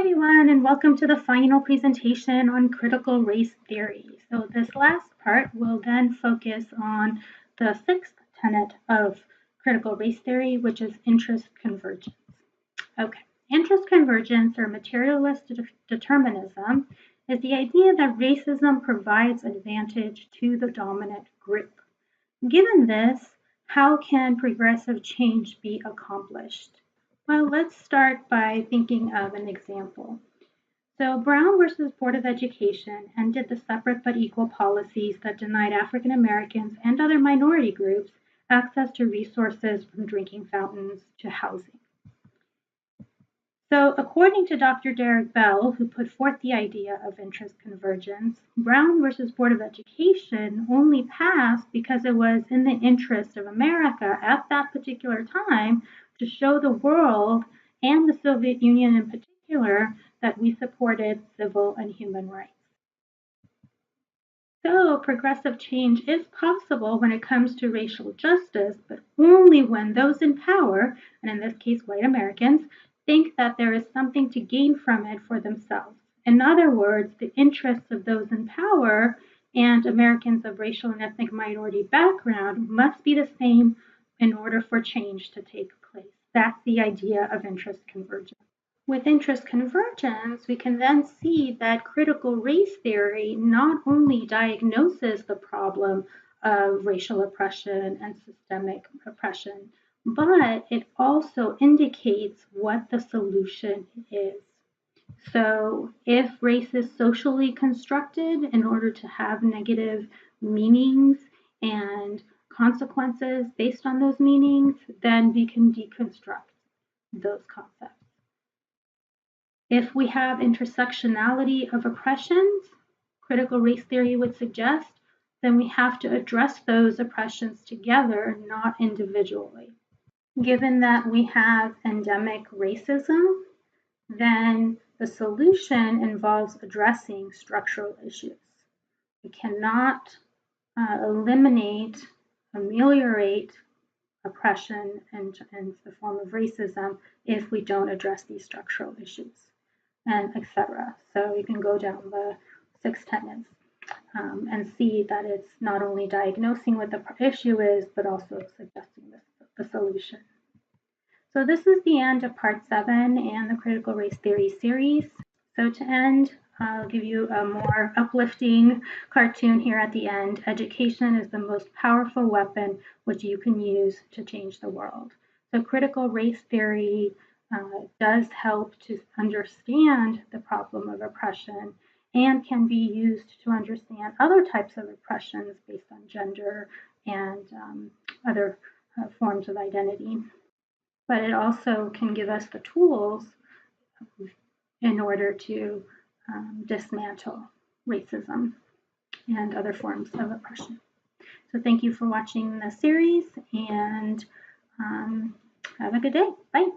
everyone, and welcome to the final presentation on critical race theory. So this last part will then focus on the sixth tenet of critical race theory, which is interest convergence. Okay, interest convergence, or materialist determinism, is the idea that racism provides advantage to the dominant group. Given this, how can progressive change be accomplished? Well, let's start by thinking of an example. So Brown versus Board of Education ended the separate but equal policies that denied African Americans and other minority groups access to resources from drinking fountains to housing. So according to Dr. Derek Bell, who put forth the idea of interest convergence, Brown versus Board of Education only passed because it was in the interest of America at that particular time to show the world and the Soviet Union in particular that we supported civil and human rights. So progressive change is possible when it comes to racial justice, but only when those in power, and in this case white Americans, think that there is something to gain from it for themselves. In other words, the interests of those in power and Americans of racial and ethnic minority background must be the same in order for change to take place. That's the idea of interest convergence. With interest convergence, we can then see that critical race theory not only diagnoses the problem of racial oppression and systemic oppression, but it also indicates what the solution is. So if race is socially constructed in order to have negative meanings and consequences based on those meanings, then we can deconstruct those concepts. If we have intersectionality of oppressions, critical race theory would suggest, then we have to address those oppressions together, not individually. Given that we have endemic racism, then the solution involves addressing structural issues. We cannot ameliorate oppression and the form of racism if we don't address these structural issues, and etc. So you can go down the 6 tenets and see that it's not only diagnosing what the issue is, but also suggesting the solution. So this is the end of part 7 and the critical race theory series. So to end, I'll give you a more uplifting cartoon here at the end. Education is the most powerful weapon which you can use to change the world. So critical race theory does help to understand the problem of oppression and can be used to understand other types of oppressions based on gender and other forms of identity. But it also can give us the tools in order to dismantle racism and other forms of oppression. So thank you for watching the series, and have a good day. Bye.